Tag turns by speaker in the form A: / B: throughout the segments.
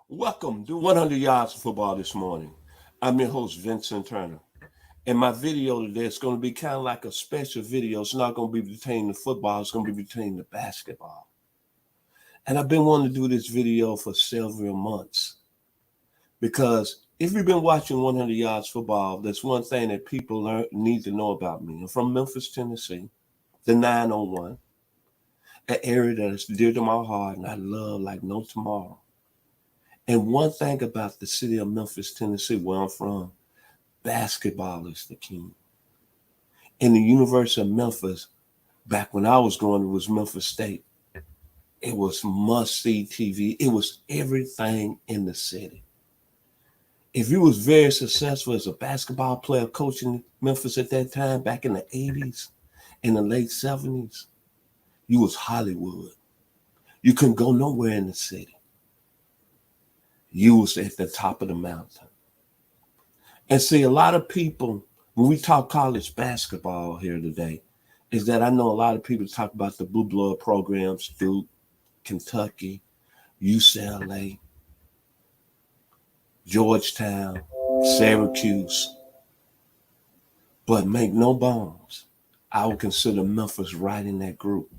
A: Welcome to 100 Yards of Football this morning. I'm your host, Vincent Turner. And my video today is going to be kind of like a special video. It's not going to be pertaining to football. It's going to be pertaining to basketball. And I've been wanting to do this video for several months because if you've been watching 100 Yards Football, there's one thing that people need to know about me. I'm from Memphis, Tennessee, the 901, an area that is dear to my heart and I love like no tomorrow. And one thing about the city of Memphis, Tennessee, where I'm from, basketball is the king. In the University of Memphis, back when I was growing, it was Memphis State. It was must-see TV. It was everything in the city. If you was very successful as a basketball player coaching Memphis at that time, back in the 80s, in the late 70s, you was Hollywood. You couldn't go nowhere in the city. You was at the top of the mountain. And see, a lot of people, when we talk college basketball here today, is that I know a lot of people talk about the blue blood programs, Duke, Kentucky, UCLA, Georgetown, Syracuse. But make no bones, I would consider Memphis right in that group.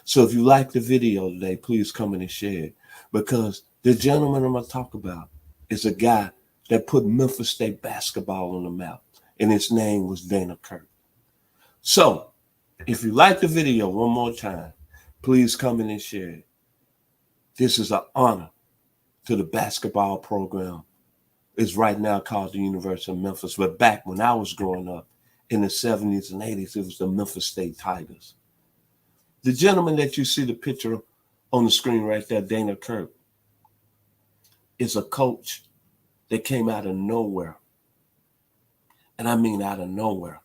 A: So if you like the video today, please come in and share it. Because the gentleman I'm going to talk about is a guy that put Memphis State basketball on the map. And his name was Kirk. So if you like the video one more time, please come in and share it. This is an honor to the basketball program. It's right now called the University of Memphis. But back when I was growing up in the 70s and 80s, it was the Memphis State Tigers. The gentleman that you see the picture on the screen right there, Kirk, is a coach that came out of nowhere. And I mean out of nowhere.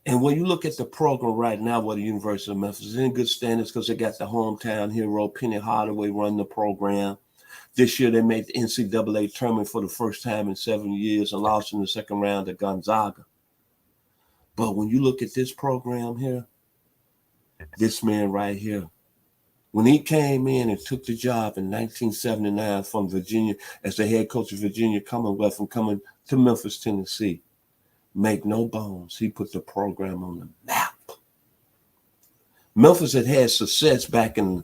A: And when you look at the program right now with the University of Memphis, it's in good standards because they got the hometown hero, Penny Hardaway, running the program. This year they made the NCAA tournament for the first time in 7 years and lost in the second round to Gonzaga. But when you look at this program here, this man right here, when he came in and took the job in 1979 from Virginia as the head coach of Virginia Commonwealth and coming to Memphis, Tennessee, make no bones, he put the program on the map. Memphis had success back in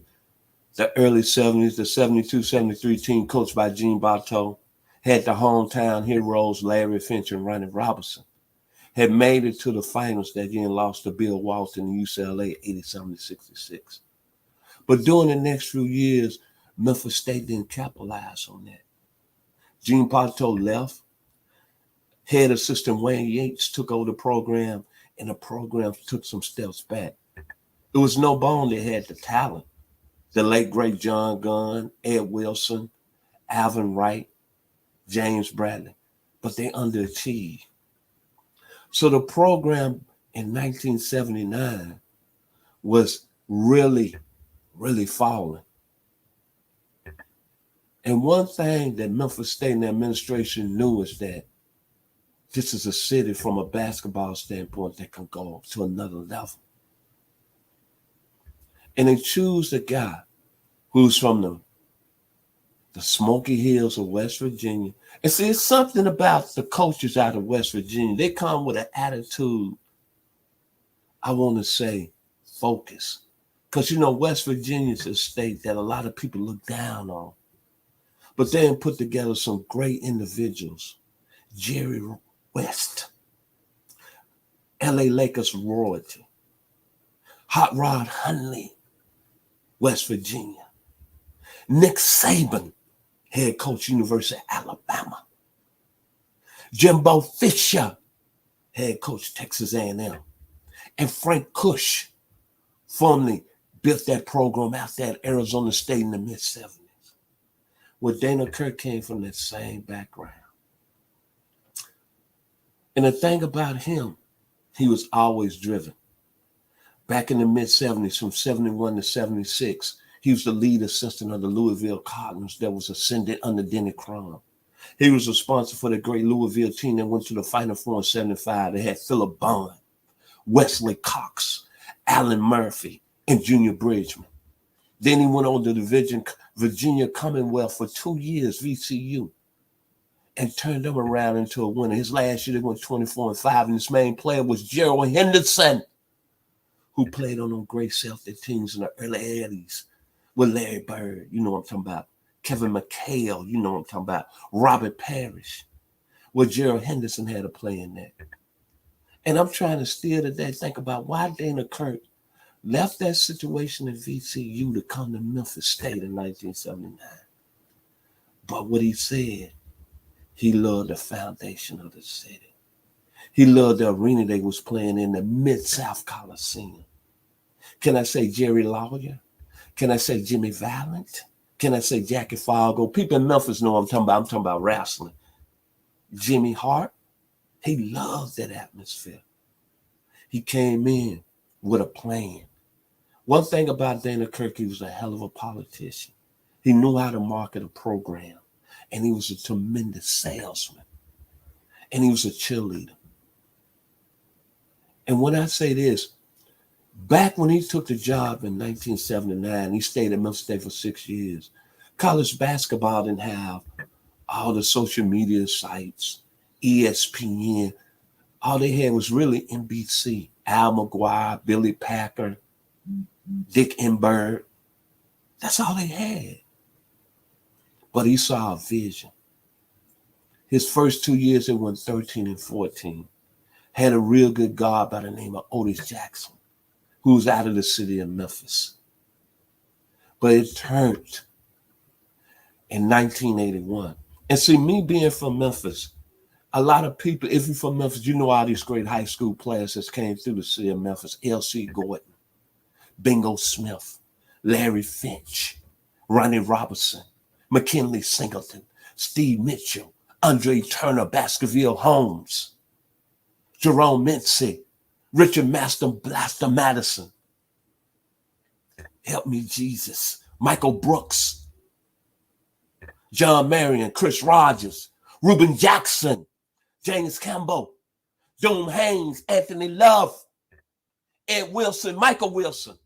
A: the early 70s, the 72-73 team coached by Gene Bartow, had the hometown heroes Larry Finch and Ronnie Robinson, had made it to the finals that year and lost to Bill Walton and UCLA 87-66. But during the next few years, Memphis State didn't capitalize on that. Gene Bartow left. Head assistant Wayne Yates took over the program, and the program took some steps back. It was no bone they had the talent. The late, great John Gunn, Ed Wilson, Alvin Wright, James Bradley, but they underachieved. So the program in 1979 was really falling. And one thing that Memphis State and the administration knew is that this is a city from a basketball standpoint that can go to another level. And they choose a guy who's from the Smoky Hills of West Virginia. And see, it's something about the coaches out of West Virginia. They come with an attitude, I want to say, focus. Because, West Virginia is a state that a lot of people look down on. But they put together some great individuals. Jerry West, LA Lakers royalty, Hot Rod Hundley, West Virginia, Nick Saban, head coach, University of Alabama, Jimbo Fisher, head coach, Texas A&M, and Frank Kush, formerly built that program out there at Arizona State in the mid-70s. Well, Kirk came from that same background. And the thing about him, he was always driven. Back in the mid-70s, from 71 to 76, he was the lead assistant of the Louisville Cardinals that was ascended under Denny Crum. He was responsible for the great Louisville team that went to the Final Four in 75. They had Philip Bond, Wesley Cox, Allen Murphy, and Junior Bridgman. Then he went on to the Virginia Commonwealth for 2 years, VCU, and turned them around into a winner. His last year, they went 24-5, and his main player was Gerald Henderson, who played on them great Celtic teams in the early 80s with Larry Bird, you know what I'm talking about, Kevin McHale, you know what I'm talking about, Robert Parrish. Well, Gerald Henderson had a play in that. And I'm trying to still today think about why Dana Kirk left that situation in VCU to come to Memphis State in 1979. But what he said, he loved the foundation of the city. He loved the arena they was playing in, the Mid-South Coliseum. Can I say Jerry Lawyer? Can I say Jimmy Valent? Can I say Jackie Fargo? People in Memphis know what I'm talking about. I'm talking about wrestling. Jimmy Hart, he loved that atmosphere. He came in with a plan. One thing about Dana Kirk, he was a hell of a politician. He knew how to market a program, and he was a tremendous salesman, and he was a cheerleader. And when I say this, back when he took the job in 1979, he stayed at Memphis State for 6 years. College basketball didn't have all the social media sites, ESPN. All they had was really NBC, Al McGuire, Billy Packer, Dick Enberg. That's all they had. But he saw a vision. His first 2 years, they went 13-14. Had a real good guard by the name of Otis Jackson, who was out of the city of Memphis. But it turned in 1981. And see, me being from Memphis, a lot of people, if you're from Memphis, you know all these great high school players that came through the city of Memphis. L.C. Gordon, Bingo Smith, Larry Finch, Ronnie Robertson, McKinley Singleton, Steve Mitchell, Andre Turner, Baskerville Holmes, Jerome Mincy, Richard Master Blaster Madison. Help me, Jesus. Michael Brooks, John Marion, Chris Rogers, Reuben Jackson, James Campbell, Doom Haynes, Anthony Love, Ed Wilson, Michael Wilson.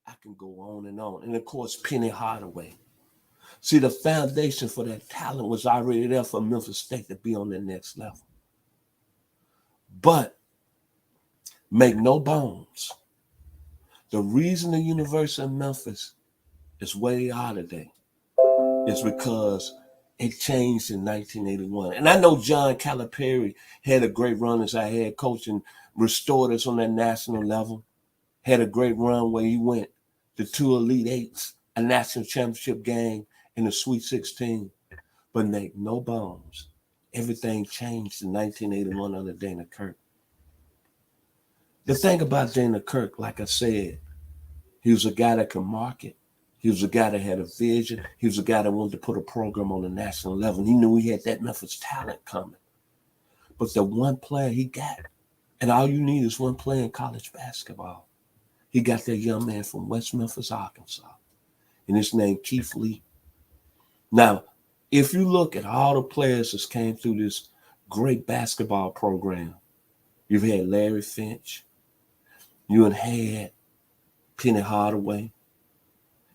A: I can go on. And of course, Penny Hardaway. See, the foundation for that talent was already there for Memphis State to be on the next level. But make no bones, the reason the University of Memphis is where they are today is because it changed in 1981. And I know John Calipari had a great run as our head coach and restored us on that national level. Had a great run where he went to 2 Elite Eights, a national championship game, in the Sweet 16. But make no bones, everything changed in 1981 under Dana Kirk. The thing about Dana Kirk, like I said, he was a guy that could market. He was a guy that had a vision. He was a guy that wanted to put a program on the national level. He knew he had that Memphis talent coming. But the one player he got, and all you need is one player in college basketball. He got that young man from West Memphis, Arkansas, and his name Keith Lee. Now, if you look at all the players that came through this great basketball program, you've had Larry Finch, you had Penny Hardaway,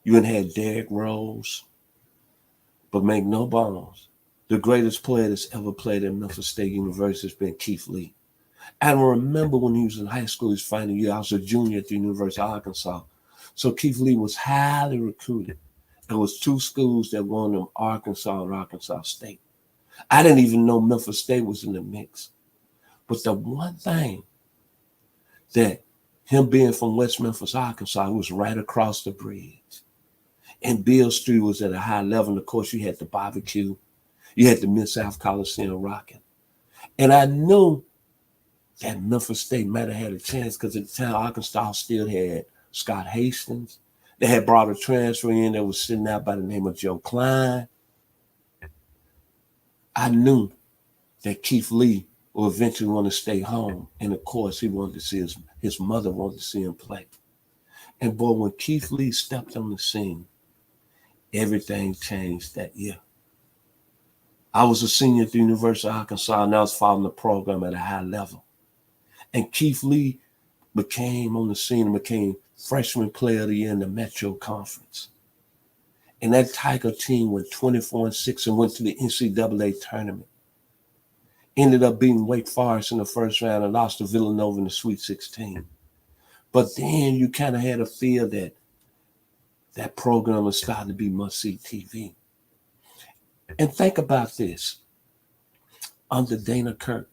A: you had Derrick Rose, but make no bones, the greatest player that's ever played at Memphis State University has been Keith Lee. I remember when he was in high school, his final year, I was a junior at the University of Arkansas. So Keith Lee was highly recruited. There was 2 schools that won them, Arkansas and Arkansas State. I didn't even know Memphis State was in the mix. But the one thing that him being from West Memphis, Arkansas, was right across the bridge. And Beale Street was at a high level. And of course, you had the barbecue. You had the Mid-South Coliseum rocking. And I knew that Memphis State might have had a chance because at the time, Arkansas still had Scott Hastings. They had brought a transfer in that was sitting out by the name of Joe Klein. I knew that Keith Lee will eventually want to stay home. And of course, he wanted to see his mother wanted to see him play. And boy, when Keith Lee stepped on the scene, everything changed that year. I was a senior at the University of Arkansas, and I was following the program at a high level. And Keith Lee became on the scene and became freshman player of the year in the Metro Conference. And that Tiger team went 24-6 and went to the NCAA tournament. Ended up beating Wake Forest in the first round and lost to Villanova in the Sweet 16. But then you kind of had a feel that that program was starting to be must-see TV. And think about this. Under Dana Kirk,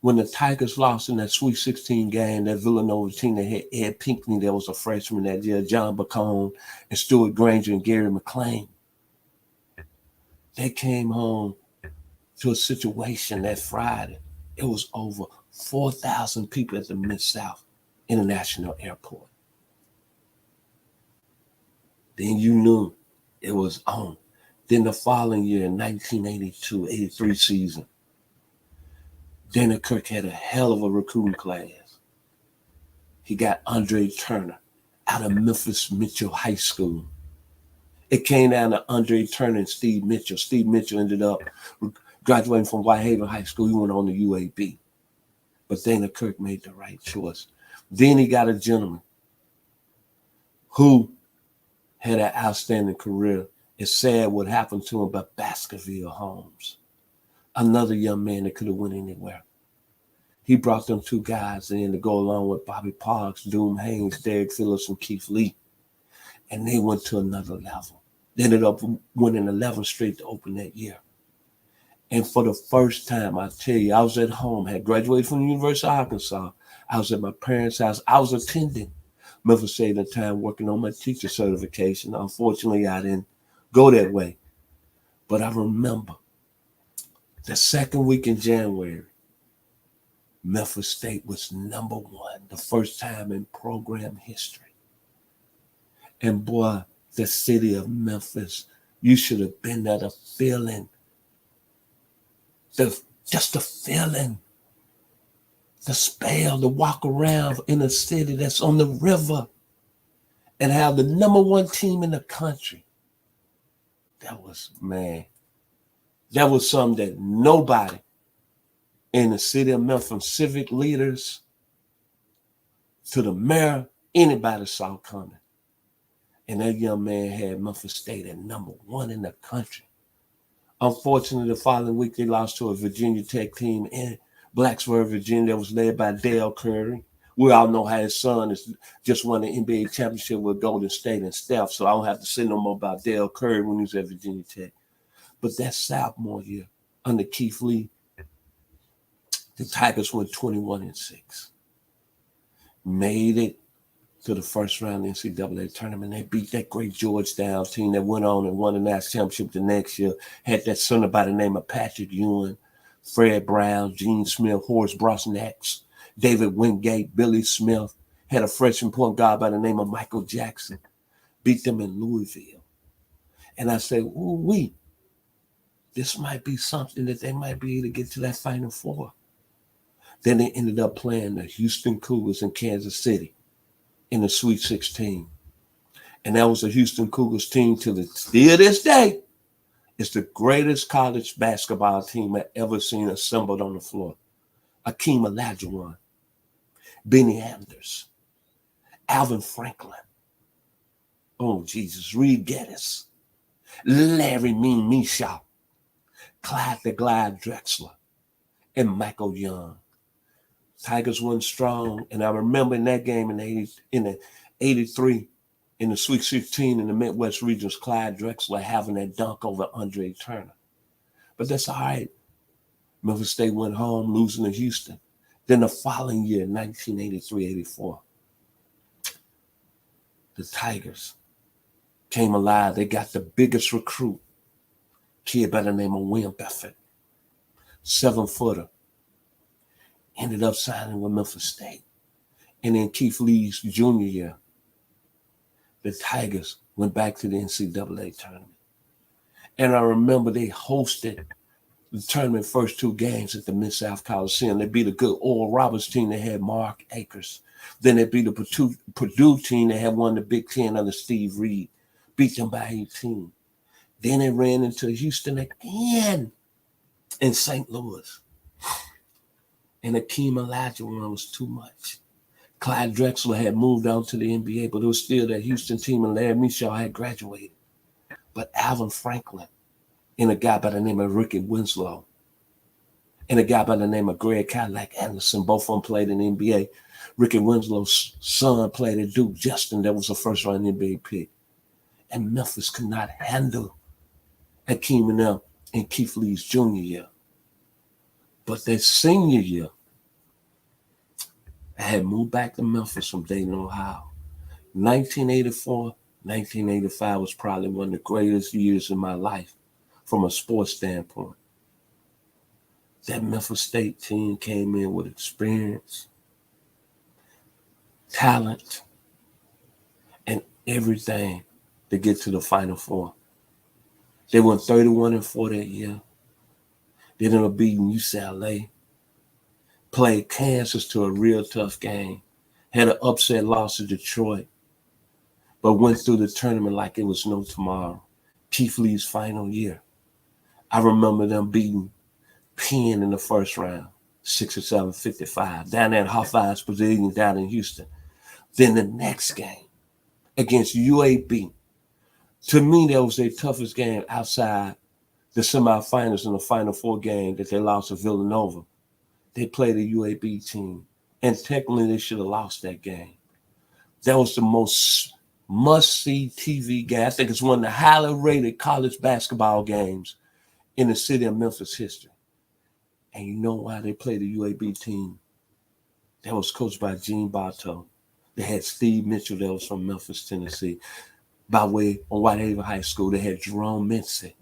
A: when the Tigers lost in that Sweet 16 game, that Villanova team that had Ed Pinckney that was a freshman that year, John Bacone, and Stuart Granger and Gary McLean, they came home to a situation that Friday. It was over 4,000 people at the Mid-South International Airport. Then you knew it was on. Then the following year, in 1982-83 season, Dana Kirk had a hell of a recruiting class. He got Andre Turner out of Memphis Mitchell High School. It came down to Andre Turner and Steve Mitchell. Steve Mitchell ended up graduating from Whitehaven High School. He went on to UAB. But Dana Kirk made the right choice. Then he got a gentleman who had an outstanding career. It's sad what happened to him, but Baskerville Holmes, another young man that could have went anywhere. He brought them two guys in to go along with Bobby Parks, Doom Haynes, Derek Phillips, and Keith Lee. And they went to another level. They ended up winning 11 straight to open that year. And for the first time, I tell you, I was at home, had graduated from the University of Arkansas. I was at my parents' house. I was attending Memphis State at the time, working on my teacher certification. Unfortunately, I didn't go that way. But I remember the second week in January, Memphis State was number one, the first time in program history. And boy, the city of Memphis, you should have been there, the feeling, just the feeling, the spell, to walk around in a city that's on the river and have the number one team in the country. That was, man, that was something that nobody in the city of Memphis, from civic leaders to the mayor, anybody saw coming. And that young man had Memphis State at number one in the country. Unfortunately, the following week, they lost to a Virginia Tech team in Blacksburg, Virginia, that was led by Dale Curry. We all know how his son is just won the NBA championship with Golden State and Steph, so I don't have to say no more about Dale Curry when he was at Virginia Tech. But that sophomore year, under Keith Lee, the Tigers went 21-6. Made it to the first round of the NCAA tournament. They beat that great Georgetown team that went on and won the national championship the next year. Had that center by the name of Patrick Ewing, Fred Brown, Gene Smith, Horace Brosnax, David Wingate, Billy Smith. Had a freshman point guard by the name of Michael Jackson. Beat them in Louisville. And I said, ooh, this might be something that they might be able to get to that Final Four. Then they ended up playing the Houston Cougars in Kansas City in the Sweet 16. And that was the Houston Cougars team still this day. It's the greatest college basketball team I've ever seen assembled on the floor. Akeem Olajuwon, Benny Anders, Alvin Franklin, oh Jesus, Reed Geddes, Larry Mean Mishaw, Clyde the Glide Drexler, and Michael Young. Tigers won strong, and I remember in that game in the 83, in the Sweet 16 in the Midwest Regions, Clyde Drexler having that dunk over Andre Turner. But that's all right. Memphis State went home, losing to Houston. Then the following year, 1983-84, the Tigers came alive. They got the biggest recruit, kid by the name of William Buffett, 7-footer. Ended up signing with Memphis State. And then Keith Lee's junior year, the Tigers went back to the NCAA tournament. And I remember they hosted the tournament first two games at the Mid-South Coliseum. They beat a good Oral Roberts team that had Mark Akers. Then they beat a Purdue team that had won the Big Ten under Steve Reed. Beat them by 18. Then they ran into Houston again in St. Louis. And Akeem Olajuwon was too much. Clyde Drexler had moved on to the NBA, but it was still that Houston team, and Larry Micheaux had graduated. But Alvin Franklin and a guy by the name of Ricky Winslow and a guy by the name of Greg Cadillac Anderson, both of them played in the NBA. Ricky Winslow's son played at Duke. Justin, that was a first-round NBA pick. And Memphis could not handle Hakeem and them in Keith Lee's junior year. But their senior year, I had moved back to Memphis from Dayton, Ohio. 1984, 1985 was probably one of the greatest years in my life from a sports standpoint. That Memphis State team came in with experience, talent, and everything to get to the Final Four. They went 31-4 that year. They ended up beating UCLA, played Kansas to a real tough game, had an upset loss to Detroit, but went through the tournament like it was no tomorrow. Keith Lee's final year. I remember them beating Penn in the first round, 67-55, down at Hoffi's Pavilion down in Houston. Then the next game against UAB. To me, that was their toughest game outside the semifinals and the Final Four game that they lost to Villanova. They played a UAB team, and technically they should have lost that game. That was the most must-see TV game. I think it's one of the highly rated college basketball games in the city of Memphis history. And you know why they played a UAB team? That was coached by Gene Bartow. They had Steve Mitchell that was from Memphis, Tennessee. By way of Whitehaven High School, they had Jerome Mincy.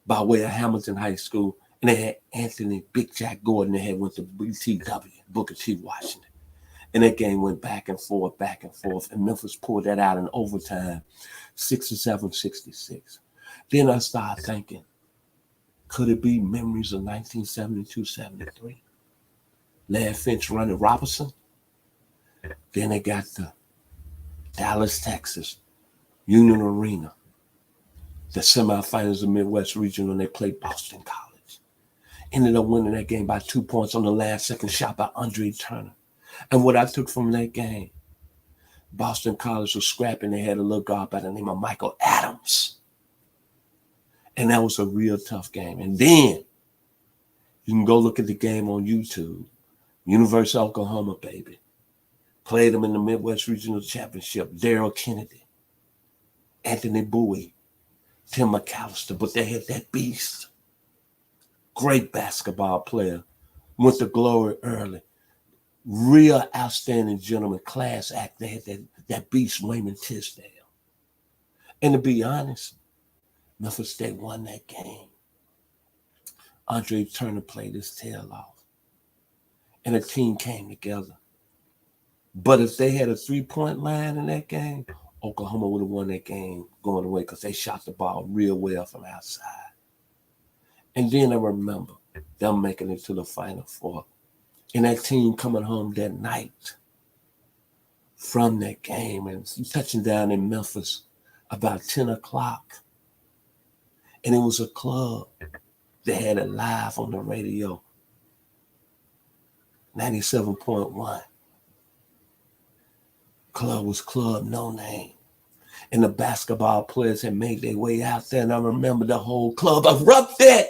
A: By way of Hamilton High School, and they had Anthony Big Jack Gordon. They had went to BTW, Booker T. Washington. And that game went back and forth, and Memphis pulled that out in overtime, 67-66. Then I started thinking, could it be memories of 1972-73? Larry Finch running Robertson. Then they got the Dallas, Texas, Union Arena, the semifinals of Midwest Regional, and they played Boston College. Ended up winning that game by 2 points on the last second shot by Andre Turner. And what I took from that game, Boston College was scrapping. They had a little guard by the name of Michael Adams. And that was a real tough game. And then you can go look at the game on YouTube. University of Oklahoma, baby. Played them in the Midwest Regional Championship. Daryl Kennedy, Anthony Bowie, Tim McAllister. But they had that beast. Great basketball player. Went to glory early. Real outstanding gentleman, class act. They had that beast, Raymond Tisdale. And to be honest, Memphis State won that game. Andre Turner played his tail off. And the team came together. But if they had a three-point line in that game, Oklahoma would have won that game going away because they shot the ball real well from outside. And then I remember them making it to the Final Four. And that team coming home that night from that game and touching down in Memphis about 10 o'clock. And it was a club that had it live on the radio, 97.1. Club was Club No Name. And the basketball players had made their way out there. And I remember the whole club erupted.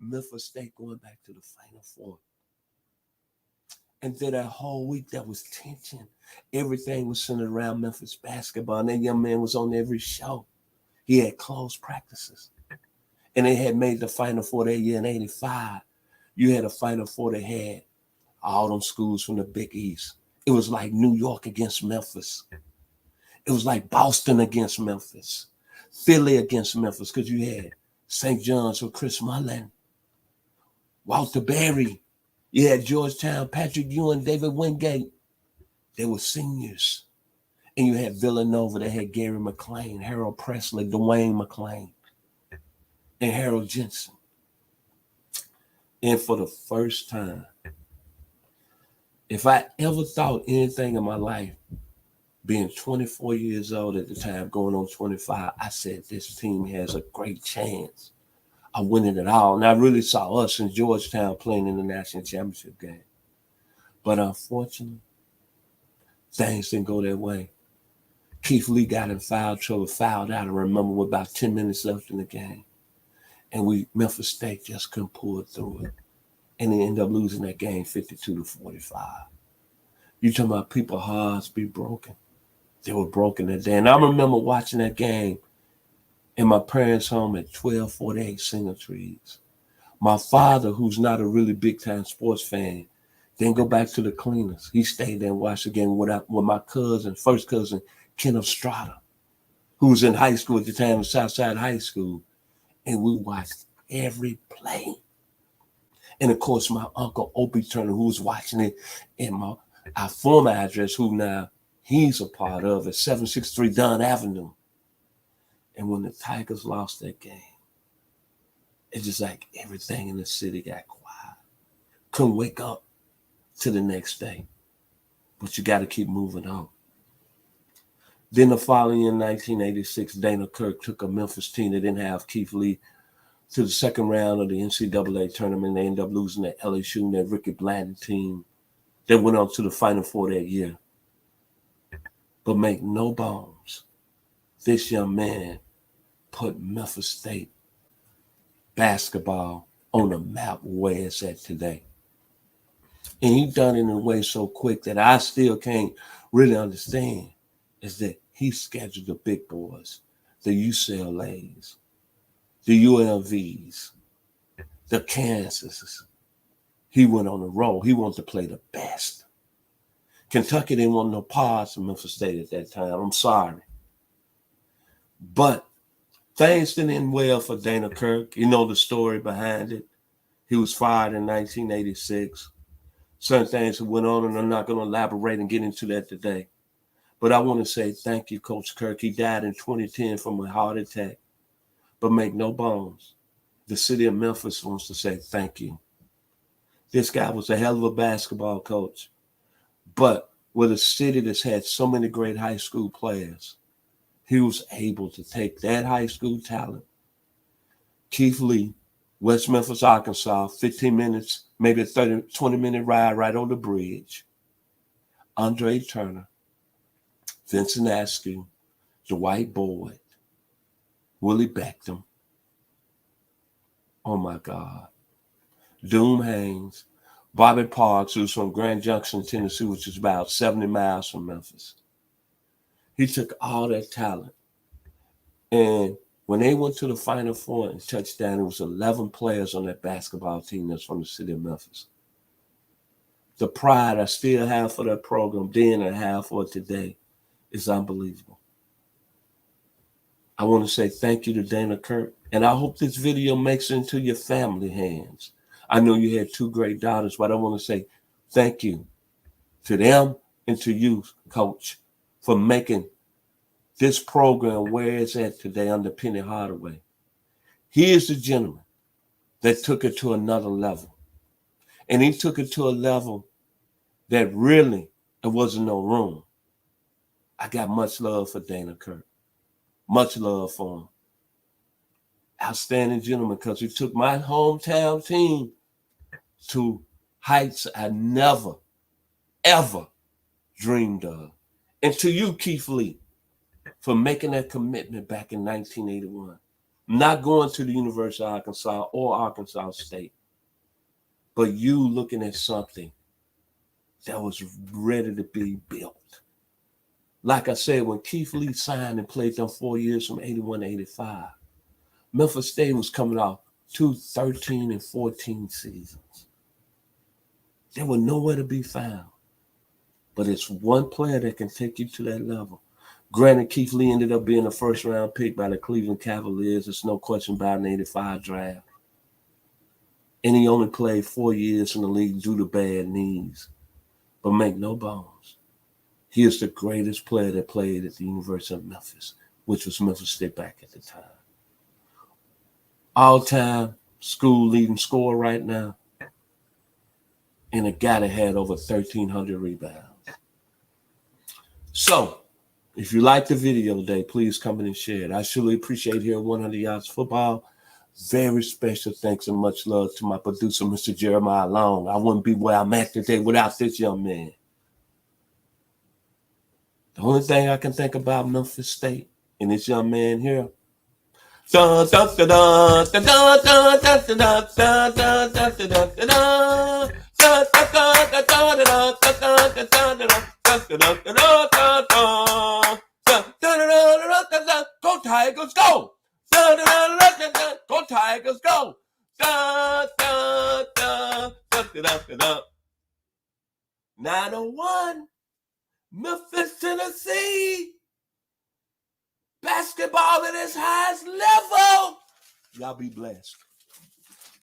A: Memphis State going back to the Final Four. And then that whole week, there was tension. Everything was centered around Memphis basketball. And that young man was on every show. He had close practices. And they had made the Final Four that year in 85. You had a Final Four that had all them schools from the Big East. It was like New York against Memphis. It was like Boston against Memphis. Philly against Memphis, because you had St. John's with Chris Mullin, Walter Berry. You had Georgetown, Patrick Ewing, David Wingate. They were seniors. And you had Villanova. They had Gary McLean, Harold Presley, Dwayne McLean, and Harold Jensen. And for the first time, if I ever thought anything in my life, being 24 years old at the time, going on 25, I said this team has a great chance of winning it all. And I really saw us in Georgetown playing in the national championship game. But unfortunately, Things didn't go that way. Keith Lee got in foul trouble, fouled out. I remember with about 10 minutes left in the game. And Memphis State just couldn't pull it through it. And they ended up losing that game 52-45. You talking about people's hearts be broken. They were broken that day. And I remember watching that game in my parents' home at 1248 Single Trees. My father, who's not a really big-time sports fan, didn't go back to the cleaners. He stayed there and watched the game with my first cousin, Kenneth Strata, who was in high school at the time, Southside High School. And we watched every play. And, of course, my uncle, Opie Turner, who was watching it in our former address, who now he's a part of, at 763 Dunn Avenue. And when the Tigers lost that game, it's just like everything in the city got quiet. Couldn't wake up to the next day. But you got to keep moving on. Then the following year, in 1986, Dana Kirk took a Memphis team that didn't have Keith Lee to the second round of the NCAA tournament. They ended up losing to LSU and that Ricky Blanton team that went on to the Final Four that year. But make no bones, this young man put Memphis State basketball on the map where it's at today. And he done it in a way so quick that I still can't really understand, is that he scheduled the big boys, the UCLAs, the ULVs, the Kansases. He went on the road. He wanted to play the best. Kentucky didn't want no parts of Memphis State at that time. I'm sorry. But things didn't end well for Dana Kirk. You know the story behind it. He was fired in 1986. Certain things went on, and I'm not going to elaborate and get into that today. But I want to say thank you, Coach Kirk. He died in 2010 from a heart attack. But make no bones, the city of Memphis wants to say thank you. This guy was a hell of a basketball coach. But with a city that's had so many great high school players, he was able to take that high school talent. Keith Lee, West Memphis, Arkansas, 15 minutes, maybe a 20-minute ride right on the bridge. Andre Turner, Vincent Askew, Dwight Boyd, Willie Beckham. Oh, my God. Doom Haynes, Bobby Parks, who's from Grand Junction, Tennessee, which is about 70 miles from Memphis. He took all that talent. And when they went to the Final Four and touchdown, it was 11 players on that basketball team that's from the city of Memphis. The pride I still have for that program then and have for it today is unbelievable. I want to say thank you to Dana Kirk, and I hope this video makes it into your family hands. I know you had two great daughters, but I want to say thank you to them and to you, Coach, for making this program where it's at today under Penny Hardaway. He is the gentleman that took it to another level. And he took it to a level that really there wasn't no room. I got much love for Dana Kirk. Much love for him. Outstanding gentleman, because he took my hometown team to heights I never, ever dreamed of. And to you, Keith Lee, for making that commitment back in 1981. Not going to the University of Arkansas or Arkansas State, but you looking at something that was ready to be built. Like I said, when Keith Lee signed and played them 4 years from 81 to 85, Memphis State was coming off 2 13 and 14 seasons. They were nowhere to be found. But it's one player that can take you to that level. Granted, Keith Lee ended up being a first-round pick by the Cleveland Cavaliers. There's no question about an 85 draft. And he only played 4 years in the league due to bad knees. But make no bones, he is the greatest player that played at the University of Memphis, which was Memphis State back at the time. All-time school leading scorer right now, and a guy that had over 1,300 rebounds. So, if you like the video today, please come in and share it. I surely appreciate hearing 100 Yards Football. Very special thanks and much love to my producer, Mr. Jeremiah Long. I wouldn't be where I'm at today without this young man. The only thing I can think about Memphis State and this young man here. Go Tigers, go! Go Tigers, go! 901, Memphis, Tennessee. Basketball at its highest level. Y'all be blessed.